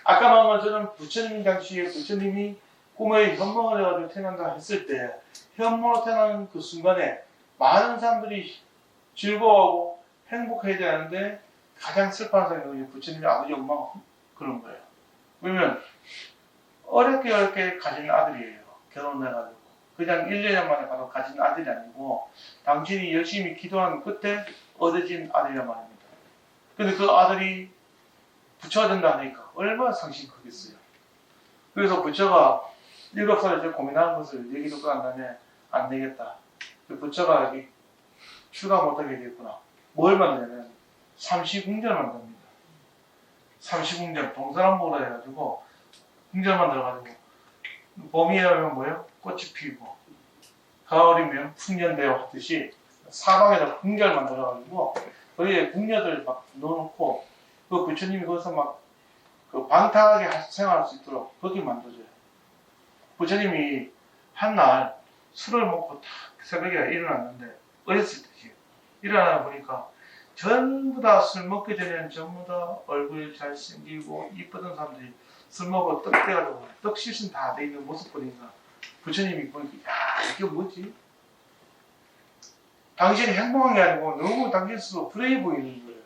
아까 말한 것처럼 부처님 당시에 부처님이 꿈에 현몽을 해가지고 태어난다 했을 때 현몽으로 태어나는 그 순간에 많은 사람들이 즐거워하고 행복해야 되는데 가장 슬퍼하는 사람이 부처님의 아버지 엄마가 그런 거예요. 왜냐면 어렵게 가진 아들이에요. 결혼해가지고 그냥 1년 만에 바로 가진 아들이 아니고 당신이 열심히 기도한 그때 얻어진 아들이란 말입니다. 근데 그 아들이 부처가 된다 하니까 얼마나 상심이 크겠어요. 그래서 부처가 7살에 고민하는 것을 얘기 듣고 난 다음에 안 되겠다. 부처가 여기 출가 못하게 되겠구나. 뭘 만드냐면 삼시궁전을 만듭니다. 삼시궁전, 동서남북으로 해가지고 궁전을 만들어가지고 봄이 오면 뭐예요? 꽃이 피고 가을이면 풍년대와 하듯이 사방에다 궁전을 만들어가지고 거기에 궁녀들 막 넣어놓고 그 부처님이 거기서 막 그 방탕하게 생활할 수 있도록 거기 만들어줘요. 부처님이 한날 술을 먹고 딱 새벽에 일어났는데 어렸을 때지 일어나 보니까 전부 다 술 먹기 전에는 전부 다 얼굴 잘생기고 이쁘던 사람들이 술 먹고 떡 돼가지고 떡 실신 다 돼 있는 모습 보니까 부처님이 보니까 야 이게 뭐지? 당신이 행복한 게 아니고 너무 당신 스스로 불행해 보이는 거예요.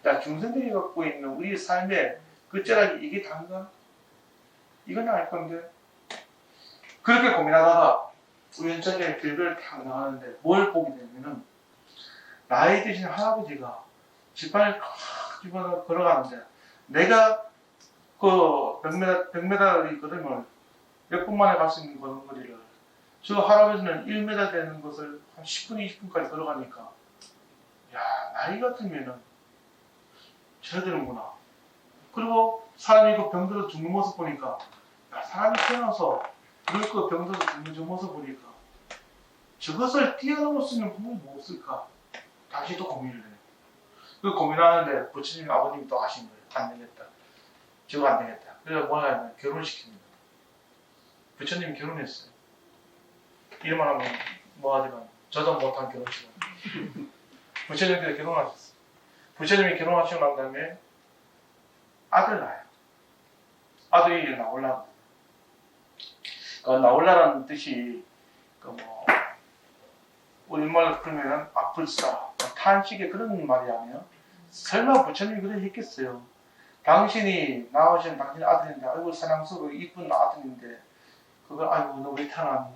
야 중생들이 갖고 있는 우리의 삶에 끝자락이 이게 단가? 이건 알 건데 그렇게 고민하다가 우연찮게 길을 탁 나가는데 뭘 보게 되면은 나이 드신 할아버지가 지팡이를 탁 집어서 걸어가는데 내가 그 100m의 걸음을 몇 분 만에 갈 수 있는 걸음거리를 저 할아버지는 1m 되는 것을 한 10분, 20분까지 걸어가니까 야 나이 같으면은 져야 되는구나. 그리고 사람이 그 병들어 죽는 모습 보니까 야 사람이 태어나서 늙고 병들어 죽는 저 모습 보니까 저것을 뛰어넘을 수 있는 방법이 뭐 없을까? 다시 또 고민을 해요. 그 고민하는데 부처님 아버님이 또 아신 거예요. 안 되겠다. 저거 안 되겠다. 그래서 뭘 하냐면 결혼시킵니다. 부처님이 결혼했어요. 이름만 하면 뭐하지만 저도 못한 결혼식을. 부처님께서 결혼하셨어요. 부처님이 결혼하시고 난 다음에 아들 낳아요. 아들이 나올라. 나올라라는 뜻이 우리말로 풀면은 아플싸, 탄식의 그런 말이 아니에요. 설마 부처님이 그런 했겠어요. 당신이 나오신 당신 아들인데 아이고 사랑스럽고 이쁜 아들인데 그걸 아이고 너 왜 태어난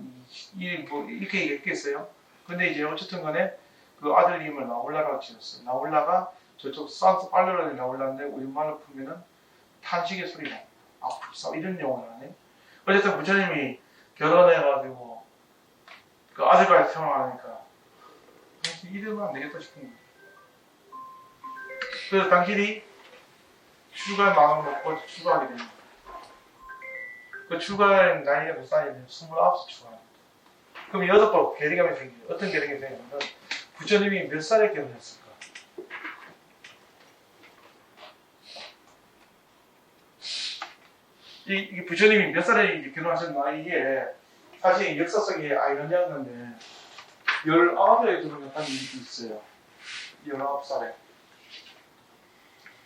뭐 이렇게 얘기했겠어요. 근데 이제 어쨌든 간에 그 아들 이름을 나올라라고 지었어요. 나올라가 저쪽 산스 빨로라는 나올라인데 우리말로 풀면은 탄식의 소리 납니다. 아플싸 이런 용어를 하네. 어쨌든 부처님이 결혼해가지고 그 아들까지 태어나니까 당신 이러면 안 되겠다 싶은 거예요. 그래서 당신이 출가의 마음을 먹고 출가하게 됩니다. 그 출가의 나이가 몇 살이냐면 29살 출가합니다. 그럼 8번 계리감이 생겨요. 어떤 계리감이 생기냐면 부처님이 몇 살에 결혼했을까? 이 부처님이 몇 살에 결혼하신 나이에 사실 역사적인 아이러니였는데 19살에 결혼했다는 일이 있어요. 19살에.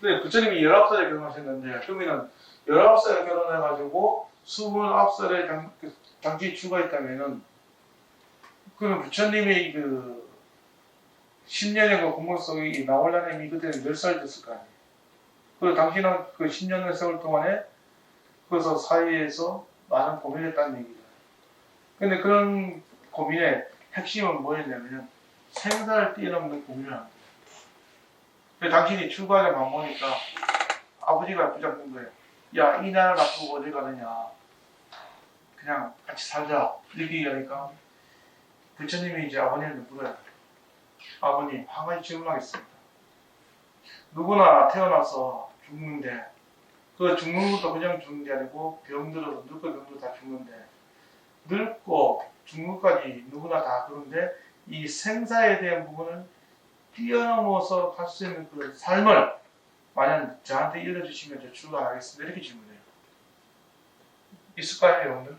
네, 부처님이 19살에 결혼하셨는데 그러면 19살에 결혼해가지고 29살에 당시 출가했다면은 그러면 부처님의 그 10년의 그 공부 속에 나올라님이 그때는 몇 살 됐을 거 아니에요. 그리고 당신은 그 10년의 세월 동안에 그래서 사회에서 많은 고민을 했다는 얘기죠. 근데 그런 고민의 핵심은 뭐였냐면 생사를 뛰어넘는 고민을 합니다. 그래서 당신이 출가하자 mam보니까 아버지가 붙잡는 거예요. 야, 이 나라 놔두고 어디 가느냐. 그냥 같이 살자. 이렇게 얘기하니까 부처님이 이제 아버님한테 물어요. 아버님, 한 가지 질문하겠습니다. 누구나 태어나서 죽는데 그 죽는 것도 그냥 죽는 게 아니고 병들어서 늙고 병들어 다 죽는데 늙고 죽는 것까지 누구나 다 그런데 이 생사에 대한 부분을 뛰어넘어서 갈 수 있는 그 삶을 만약 저한테 일러주시면 저 출가하겠습니다. 이렇게 질문해요. 있을까요, 여러분들?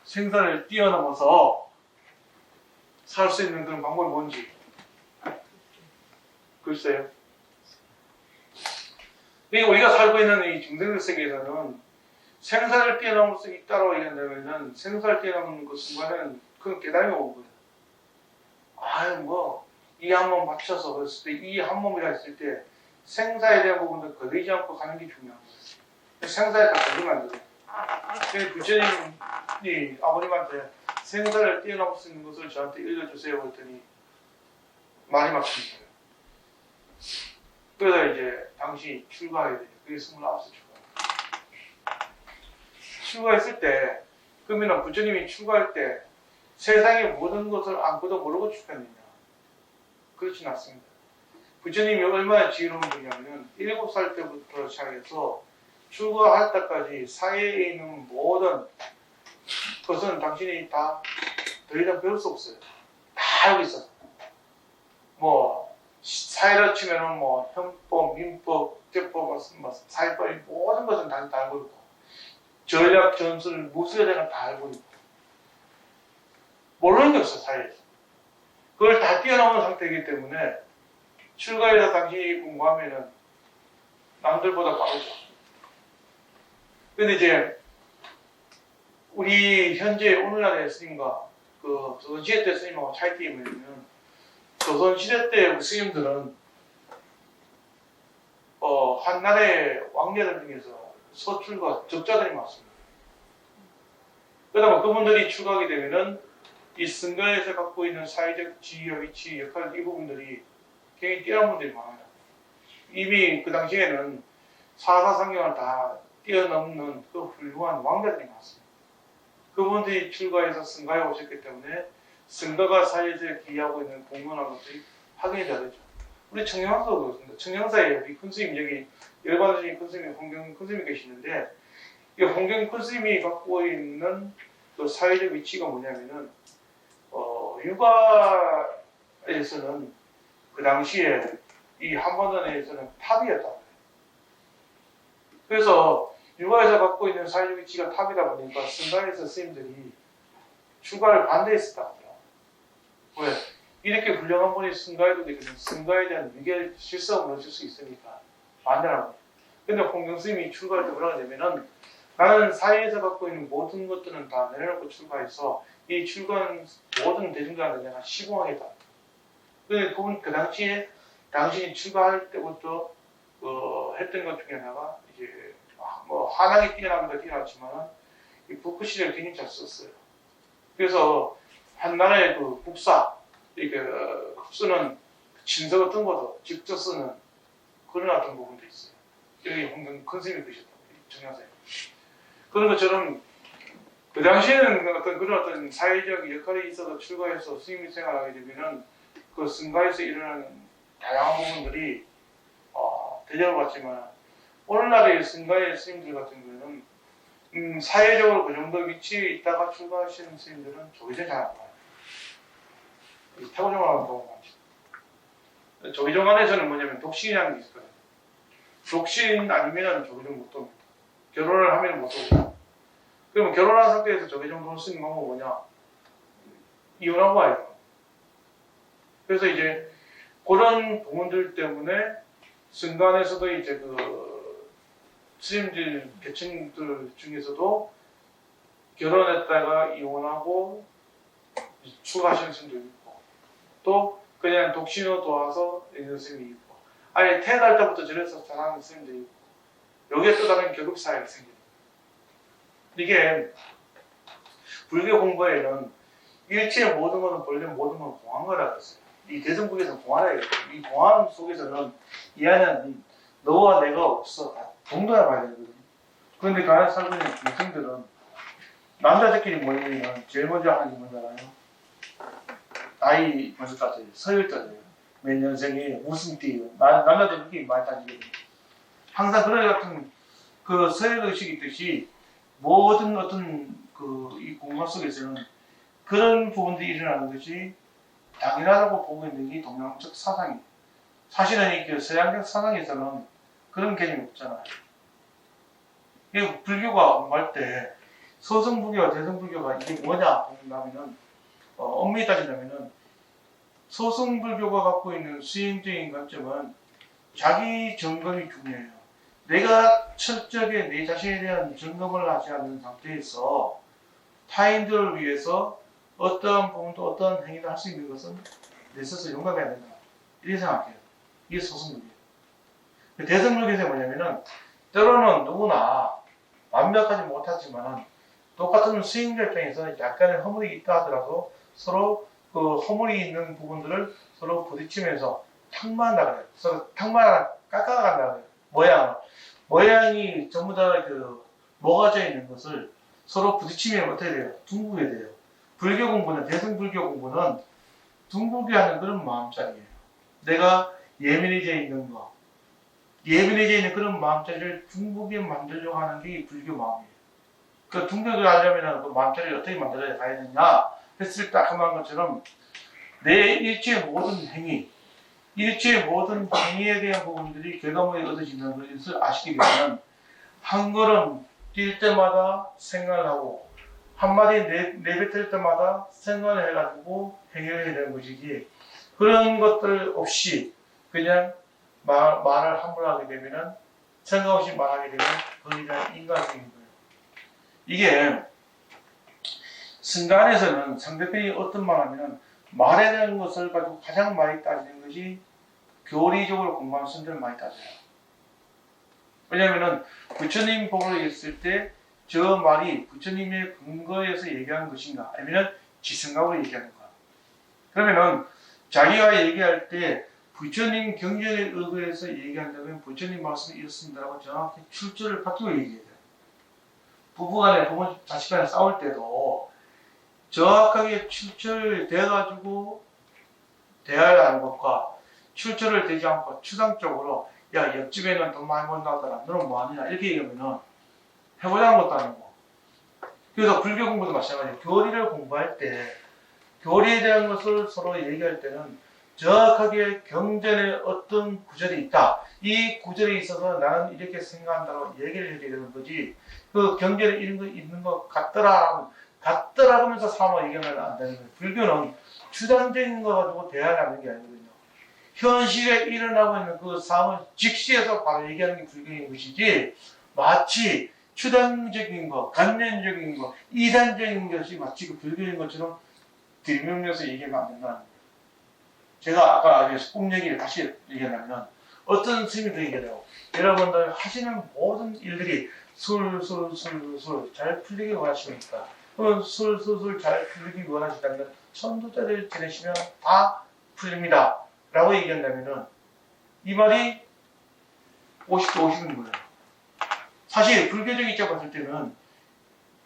생사를 뛰어넘어서 살 수 있는 그런 방법이 뭔지. 글쎄요. 그러니까 우리가 살고 있는 이 중생들 세계에서는 생사를 뛰어넘을 수 있다고 얘기한다면 생사를 뛰어넘는 그 순간에는 그건 깨달음이 오는 거예요. 아유 뭐 이 한 몸 맞춰서 그랬을 때 이 한 몸이라 했을 때 생사에 대한 부분도 걸리지 않고 가는 게 중요한 거예요. 생사에 다 걸리면 안 돼요. 그래서 부처님이 아버님한테 생사를 뛰어넘을 수 있는 것을 저한테 읽어주세요 그랬더니 말이 막힙니다. 그래서 이제 당신이 출가하게 돼요. 그게 29살 출가했을 때 그러면 부처님이 출가할 때 세상의 모든 것을 안고도 모르고 출가했느냐? 그렇진 않습니다. 부처님이 얼마나 지혜로운 분이냐면 7살 때부터 시작해서 출가할 때까지 사회에 있는 모든 것은 당신이 다 더 이상 배울 수 없어요. 다 알고 있어요. 뭐 사회로 치면은 뭐 형법, 민법, 국제법, 사회법 모든 것은 다 알고 있고 전략, 전술, 무술에 대한 다 알고 있고 모르는 게 없어 사회에서. 그걸 다 뛰어넘은 상태이기 때문에 출가해서 당신이 공부하면은 남들보다 빠르죠. 근데 이제 우리 현재 오늘날의 스님과 그 조선시대 때 스님하고 차이점이 뭐냐면 조선시대 때 우리 스님들은 한나라의 왕녀들 중에서 서출과 적자들이 많습니다. 그러다 그분들이 출가하게 되면은 이 승가에서 갖고 있는 사회적 지위와 위치, 역할 이 부분들이 굉장히 뛰어난 분들이 많아요. 이미 그 당시에는 사사상경을 다 뛰어넘는 그 훌륭한 왕자들이 많습니다. 그분들이 출가해서 승가에 오셨기 때문에 승가가 사회에서 기여하고 있는 공헌한 것들이 확인이 되야 되죠. 우리 청량사도 그렇습니다. 청량사에 우리 큰 스님 여기 열반스님 큰 스님이 홍경 큰 스님이 계시는데 이 홍경 큰 스님이 갖고 있는 그 사회적 위치가 뭐냐면은 육아에서는 그 당시에 이 한반도에서는 탑이었다. 그래서 육아에서 갖고 있는 사회적 위치가 탑이다 보니까 승가에서 스님들이 출가를 반대했었다고 해요. 왜? 이렇게 훌륭한 분이 승가에도 되거든. 승가에 대한 위계 실성을 얻을 수 있으니까 반대라는 거예요. 근데 홍경 스님이 출가할 때 뭐라고 하냐면은 나는 사회에서 갖고 있는 모든 것들은 다 내려놓고 출가해서 이 출가한 모든 대중들한테 내가 시공하겠다. 근데 그 당시에 당신이 출가할 때부터 했던 것 중에 하나가 이제 뭐 한학이 뛰어나기도 뛰어났지만 이 북크시를 굉장히 잘 썼어요. 그래서 한나라의 그 국사 이렇게 쓰는 진서 같은 것도 직접 쓰는 그런 어떤 부분도 있어요. 여기 홍경 큰 스님이 계셨다고 정량사에. 그런 것처럼 그 당시에는 그런 사회적 역할이 있어서 출가해서 스님이 생활하게 되면은 그 승가에서 일어나는 다양한 부분들이 대접을 받지만 오늘날의 승가의 스님들 같은 경우는 사회적으로 그 정도 위치에 있다가 출가하시는 스님들은 조기전 잘 안 봐요. 태고정화라는 경우가 많죠. 조기정 안에서는 뭐냐면 독신이라는 게 있어요. 독신 아니면 조기정 못 돕니다. 결혼을 하면 못 돕니다. 그러면 결혼한 상태에서 조기정 도울 수 있는 방법은 뭐냐? 이혼하고 와요. 그래서 이제 그런 부분들 때문에 승간에서도 이제 그 스님들 계층들 중에서도 결혼했다가 이혼하고 추가하시는 스님도 있고 또 그냥 독신으로 도와서 있는 스님이 있고 아예 태어날 때부터 저래서 자라는 스님도 있고 여기에 또 다른 결국 사회가 생깁니다. 이게 불교 공부에는 일체의 모든 것은 본래 모든 건 공안거라고 했어요. 이 대승불교에서는 공안이에요. 이 공안 속에서는 이 안에는 너와 내가 없어. 다 동등해 봐야 되거든요. 그런데 그 안에 살고 있는 중생들은 남자들끼리 모이면 제일 먼저 하는 게 뭔잖아요. 나이 먼저 따져요. 서열 따져요. 몇 년생이 무슨 띠예요. 남자들 그렇게 많이 따지거든요. 항상 그런 같은 그 서열 의식이 있듯이 모든 어떤 이 공간 속에서는 그런 부분들이 일어나는 것이 당연하다고 보고 있는 게 동양적 사상이에요. 사실은 이 서양적 사상에서는 그런 개념이 없잖아요. 불교가 공부할 때 서성불교와 대성불교가 이게 뭐냐 본다면은 엄밀히 따진다면은 서성불교가 갖고 있는 수행적인 관점은 자기 점검이 중요해요. 내가 철저하게 내 자신에 대한 점검을 하지 않는 상태에서 타인들을 위해서 어떠한 부분도 어떠한 행위를 할 수 있는 것은 내 스스로 용감해야 된다. 이렇게 생각해요. 이게 소승불교예요. 대승불교에서 뭐냐면은 때로는 누구나 완벽하지 못하지만 똑같은 스윙자 입장에서 약간의 허물이 있다 하더라도 서로 그 허물이 있는 부분들을 서로 부딪히면서 탕마한다 그래요. 서로 깎아간다 그래요. 모양이 전부 다 그 모아져 있는 것을 서로 부딪히면 어떻게 돼요? 둥글게 돼요. 불교 공부는, 대승불교 공부는 둥글게 하는 그런 마음자리예요. 내가 예민해져 있는 거, 예민해져 있는 그런 마음자리를 둥글게 만들려고 하는 게 불교 마음이에요. 그 둥글게 하려면 그 마음자리를 어떻게 만들어야 되느냐 했을 때 아까 말한 것처럼 내 일체의 모든 행위, 일체의 모든 행위에 대한 부분들이 결과물이 얻어지는 것을 아시게 되면 한 걸음 뛸 때마다 생각을 하고 한마디 내뱉을 때마다 생각을 해가지고 행위를 해야 되는 것이지 그런 것들 없이 그냥 말을 함부로 하게 되면 생각 없이 말하게 되면 그게 그냥 인간성인 거예요. 이게 순간에서는 상대편이 어떤 말 하면 말에 대한 것을 가지고 가장 많이 따지는 것이 교리적으로 공부하는 순들을 많이 따져요. 왜냐하면 부처님 법을 읽을 때 저 말이 부처님의 근거에서 얘기하는 것인가 아니면 지성각으로 얘기하는가. 그러면은 자기가 얘기할 때 부처님 경전에 의거해서 얘기한다면 부처님 말씀이 이렇습니다라고 정확히 출처를 바꾸고 얘기해야 돼요. 부부간에 부모 자식간에 싸울 때도 정확하게 출처를 대가지고 대화를 하는 것과 출처를 대지 않고 추상적으로 야 옆집에는 돈 많이 번다더라 너는 뭐하느냐 이렇게 얘기하면은 해보자는 것도 아니고. 그래서 불교 공부도 마찬가지예요. 교리를 공부할 때 교리에 대한 것을 서로 얘기할 때는 정확하게 경전에 어떤 구절이 있다. 이 구절에 있어서 나는 이렇게 생각한다고 얘기를 해야 되는 거지. 그 경전에 있는 것 같더라 하면서 사람과 얘기하면 안 되는 거예요. 불교는 추상적인 거 가지고 대화를 하는 게 아니거든요. 현실에 일어나고 있는 그 상황을 직시해서 바로 얘기하는 게 불교인 것이지 마치 추상적인 거, 관념적인 거, 이단적인 것이 마치 그 불교인 것처럼 들이밀면서 얘기하면 안 된다는 거예요. 제가 아까 꿈 얘기를 다시 얘기하면 어떤 스님이 얘기해요. 여러분들 하시는 모든 일들이 술술 잘 풀리기 원하십니까? 그럼 술술 잘 풀리기 원하시다면 천도자를 지내시면 다 풀립니다. 라고 얘기한다면은 이 말이 50대 50인 거예요. 사실 불교적 입장 봤을 때는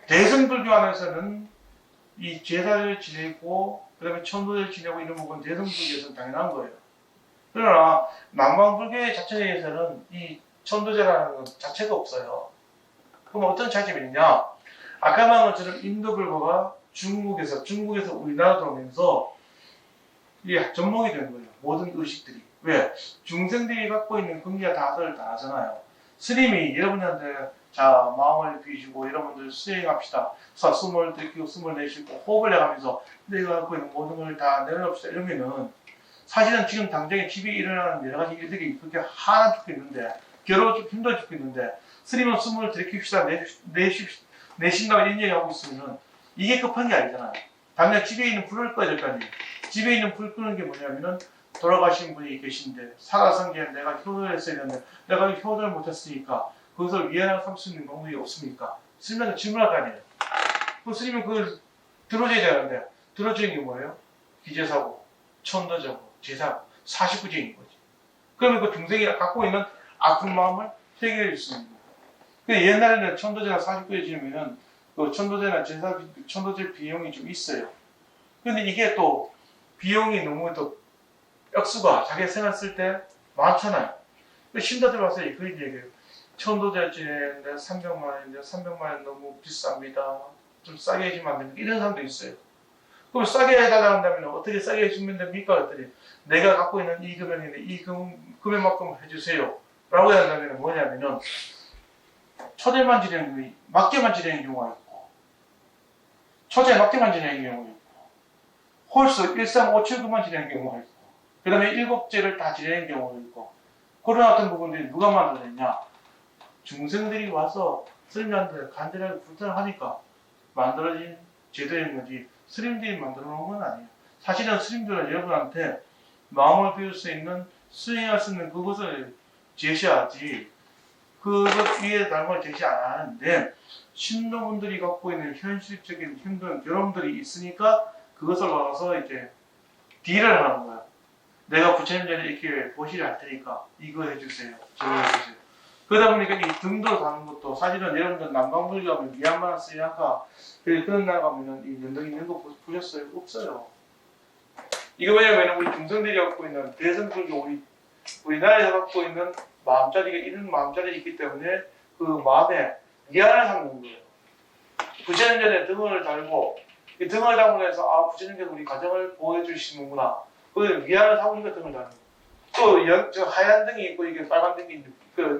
대승불교 안에서는 이 제사를 지내고 그 다음에 천도를 지내고 이런 부분 대승불교에서는 당연한 거예요. 그러나 남방불교의 자체에서는 이 천도제라는 것 자체가 없어요. 그럼 어떤 차이점이 있냐? 아까 말한 것처럼 인도 불교가 중국에서 우리나라 들어오면서 이게 접목이 되는 거예요. 모든 의식들이. 왜? 중생들이 갖고 있는 금기가 다들 다르잖아요. 스님이 여러분들한테 자 마음을 비우시고 여러분들 수행합시다. 숨을 들이키고 숨을 내쉬고 호흡을 내가면서 내가 갖고 있는 모든 걸 다 내려놓읍시다. 이러면은 사실은 지금 당장에 집에 일어나는 여러 가지 일들이 그렇게 하나 죽고 있는데 괴로워 힘들어 죽고 있는데 스님은 숨을 들이킵시다 내쉰다고 이런 얘기하고 있으면은 이게 급한 게 아니잖아요. 당장 집에 있는 불을 꺼야 될 거 아니에요. 집에 있는 불 끄는 게 뭐냐면은 돌아가신 분이 계신데 살아선 게 내가 효도를 했어야 되는데 내가 효도를 못했으니까 그것을 위안을 삼을 수 있는 방법이 없습니까? 스님한테 질문할 거 아니에요. 그 스님은 그걸 들어줘야 되는데 들어주는 게 뭐예요? 기재사고, 천도자고, 제사고, 49제인 거지. 그러면 그 중생이 갖고 있는 아픈 마음을 해결해 줄 수 있는 거예요. 옛날에는 천도제나 49제 지내면은 그 천도제나 제사, 천도제 비용이 좀 있어요. 근데 이게 또 비용이 너무 또 액수가 자기가 생각 쓸 때 많잖아요. 신도들 와서 그 얘기해요. 천도제 지내는데 300만 원인데 300만 원 너무 비쌉니다. 좀 싸게 해주면 안 됩니까? 이런 사람도 있어요. 그럼 싸게 해달라고 한다면 어떻게 싸게 해주면 됩니까? 그랬더니 내가 갖고 있는 이 금액인데 이 금액만큼 해주세요. 라고 한다면 뭐냐면은 초대만 지내는 경우, 맞게만 지내는 경우가 있고 초대 맞게만 지내는 경우가 있고 홀수 1357그만 지내는 경우가 있고 그 다음에 7제를 다 지내는 경우가 있고 그런 어떤 부분들이 누가 만들어냈냐? 중생들이 와서 스님한테 간절하게 불탄하니까 만들어진 제도인 거지 스님들이 만들어 놓은 건 아니에요. 사실은 스님들은 여러분한테 마음을 비울 수 있는 수행할 수 있는 그것을 제시하지 그것 위에 다른 걸 제시 안 하는데 신도분들이 갖고 있는 현실적인 힘든 결함들이 있으니까 그것을 받아서 이제 딜을 하는 거야. 내가 부처님 전에 이렇게 보시를 할 테니까 이거 해주세요. 저거 해주세요. 그러다 보니까 이 등도 다는 것도 사실은 여러분들 남방불교 하면 미얀마, 스리랑카 그런 나라 가면은 이 연등 있는 거 보셨어요? 없어요. 이거 왜냐면 우리 중생들이 갖고 있는 대승불교 우리나라에서 갖고 있는 마음자리가 이런 마음자리가 있기 때문에 그 마음에 미안을 삼는 거예요. 부처님 전에 등을 달고 이 등을 담으로 해서 아 부처님께서 우리 가정을 보호해 주시는구나. 그 미안을 삼으니까 등을 다는 거예요. 또 하얀 등이 있고 이게 빨간 등이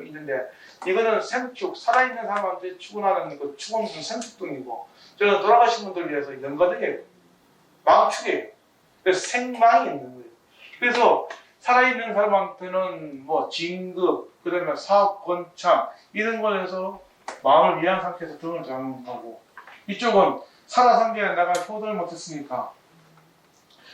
있는데 이거는 생축 살아있는 사람한테 추구하는 그 추구는 생축등이고 저는 돌아가신 분들 위해서 연가등이에요. 망축이에요. 그래서 생망이 있는 거예요. 그래서 살아있는 사람한테는 뭐 진급, 그다음에 사업 권창 이런 걸 해서 마음을 위한 상태에서 등을 잡는 거고 이쪽은 살아상계에 내가 효도를 못했으니까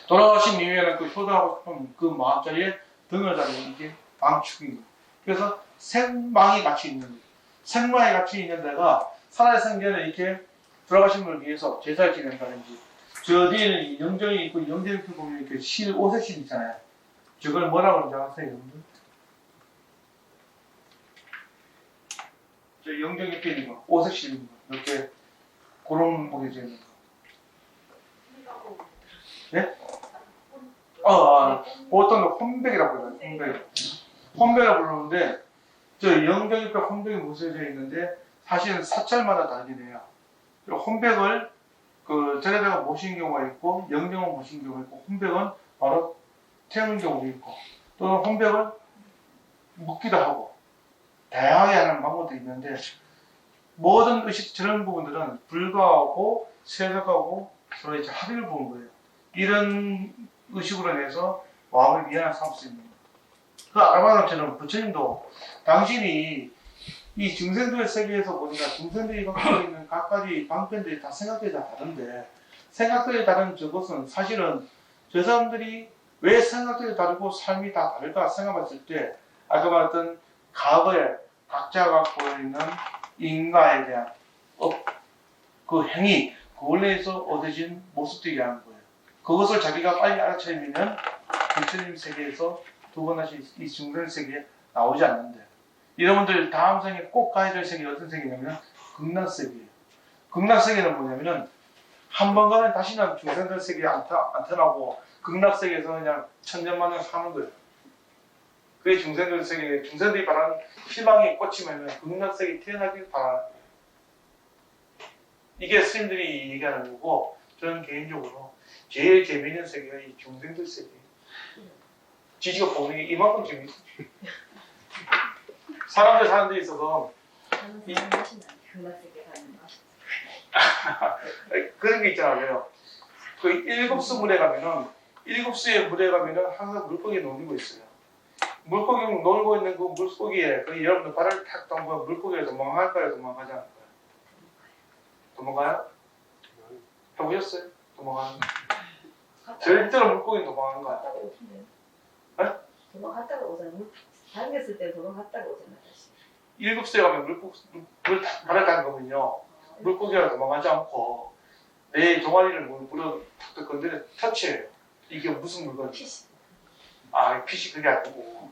돌아가신 이후에는 그 효도하고 싶은 그 마음자리에 등을 잡는 이게 망축입니다. 그래서 생망이 같이 있는 거예요. 생망이 같이 있는 데가 살아상계는 이렇게 돌아가신 분을 위해서 제사를 지낸다든지 저 뒤에는 영정이 있고 영정이 있고 보면 이렇게 실, 옷의 실 있잖아요. 저걸 뭐라고 그러는지 아세요, 여러분들? 저 영정 옆에 있는 거, 옷의 실 있는 거, 이렇게 그런 보게 되는 거. 네? 보통 혼백이라고 그래요, 혼백. 혼백이라고 부르는데, 저 영정 옆에 혼백이 무서져 있는데, 사실은 사찰마다 다르게 돼요. 혼백을 그 제자가 모신 경우가 있고 영정을 모신 경우가 있고 혼백은 바로 태우는 경우도 있고 또는 혼백을 묶기도 하고 다양하게 하는 방법도 있는데 모든 의식 저런 부분들은 불가하고 세속하고 서로 이제 합의를 보는 거예요. 이런 의식으로 인해서 마음을 미안한 삼을 수 있는 거예요. 그 아라바노처럼 부처님도 당신이 이 중생들의 세계에서 보니까 중생들이 갖고 있는 각가지 방편들이 다 생각들이 다 다른데 생각들이 다른 저것은 사실은 저 사람들이 왜 생각들이 다르고 삶이 다 다를까 생각했을 때 아까 말했던 과거에 각자가 갖고 있는 인과에 대한 그 행위 그 원래에서 얻어진 모습들이 하는 거예요. 그것을 자기가 빨리 알아차리면 부처님 세계에서 두 번 다시 이 중생 세계에 나오지 않는데 여러분들 다음 생에 꼭 가야 될 세계가 어떤 세계냐면 극락세계예요. 극락세계는 뭐냐면은 한 번 가면 다시는 중생들 세계에 안 태어나고 극락세계에서 그냥 천년만년 사는 거예요. 그게 중생들 세계에 중생들이 바라는 희망이 꽂히면 극락세계에 태어나길 바라는 거예요. 이게 스님들이 얘기하는 거고 저는 개인적으로 제일 재미있는 세계가 이 중생들 세계예요. 지지가 보는 게 이만큼 재미있어요. 사람들 사는 데 있어서 그런 게 있잖아요. 그 일곱수 물에 가면은 일곱수의 물에 가면은 항상 물고기 놀고 있어요. 물고기 놀고 있는 그 물고기에 그 여러분들 발을 탁 담그면 물고기가 도망갈까요? 도망가지 않을까요? 도망가요? 해보셨어요? 도망가는 거? 절대로 물고기는 도망가는 거 아니에요. 네? 도망갔다가 오잖아요. 당겼을 때 도망갔다가 오잖아요. 일곱수에 가면 물 발을 담그면요. 물고기가 도망가지 않고 내 동아리를 물어 탁 건드려 터치해요. 이게 무슨 물건이에요? 피시 그게 아니고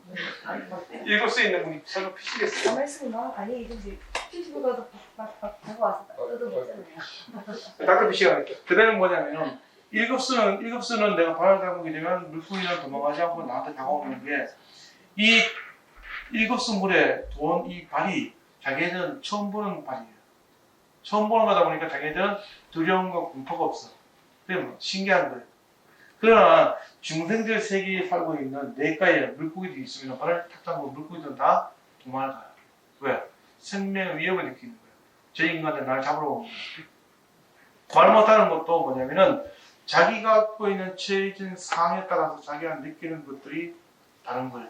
일곱수에 있는 분이 설마 피시겠어요? 가만히 있으면 아니 이제 피시고 가서 막 다가와서 뜯어먹잖아요. 닥터 피시가 그대는 뭐냐면 일곱수는 내가 발을 담그게 되면 물고기는 도망가지 않고 나한테 다가오는 게 이 일곱수 물에 돈 이 발이 자기네들은 처음 보는 발이에요. 처음 보는 거다 보니까 자기네들은 두려움과 공포가 없어. 그게 뭐 신기한 거예요. 그러나 중생들 세계에 살고 있는 내과에 물고기들이 있으면 발을 탁 담고 물고기들은 다 도망을 가요. 왜? 생명의 위협을 느끼는 거예요. 저 인간들 날 잡으러 오는 거예요. 말 못하는 것도 뭐냐면은 자기가 갖고 있는 처해진 상황에 따라서 자기가 느끼는 것들이 다른 거예요.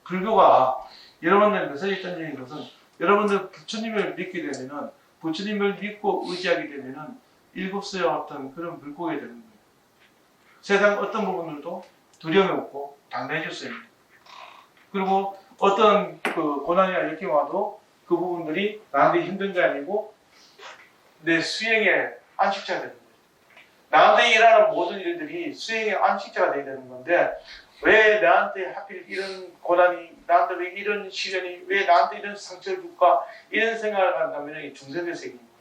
불교가 여러분들 메시지 던지는 것은 여러분들 부처님을 믿게 되면은 부처님을 믿고 의지하게 되면은 일곱수와 어떤 그런 물고기 되는 거예요. 세상 어떤 부분들도 두려움이 없고 당당해졌어요. 그리고 어떤 그 고난이나 역경이 와도 그 부분들이 나한테 힘든 게 아니고 내 수행의 안식자가 되는 거예요. 나한테 일하는 모든 일들이 수행의 안식자가 되어야 되는 건데 왜 나한테 하필 이런 고난이 나한테 왜 이런 시련이 왜 나한테 이런 상처를 줄까 이런 생각을 한다면 이 중생의 세계인 거예요.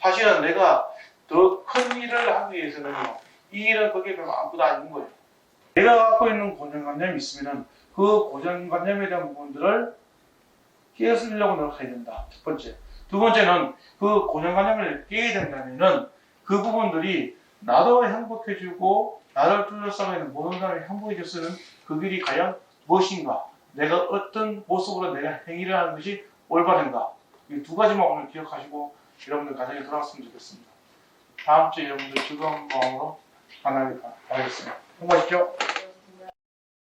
사실은 내가 더 큰 일을 하기 위해서는요 이 일은 거기에 별로 아무것도 아닌 거예요. 내가 갖고 있는 고정관념이 있으면은 그 고정관념에 대한 부분들을 깨어쓰려고 노력해야 된다. 첫 번째. 두 번째는 그 고정관념을 깨야 된다면은 그 부분들이 나도 행복해지고 나를 둘러싸고 있는 모든 사람이 행복해졌으면 그 길이 과연 무엇인가? 내가 어떤 모습으로 내가 행위를 하는 것이 올바른가? 이 두 가지만 오늘 기억하시고 여러분들 가정에 돌아왔으면 좋겠습니다. 다음 주에 여러분들 즐거운 마음으로 만나길 바라겠습니다. 수고하십시오.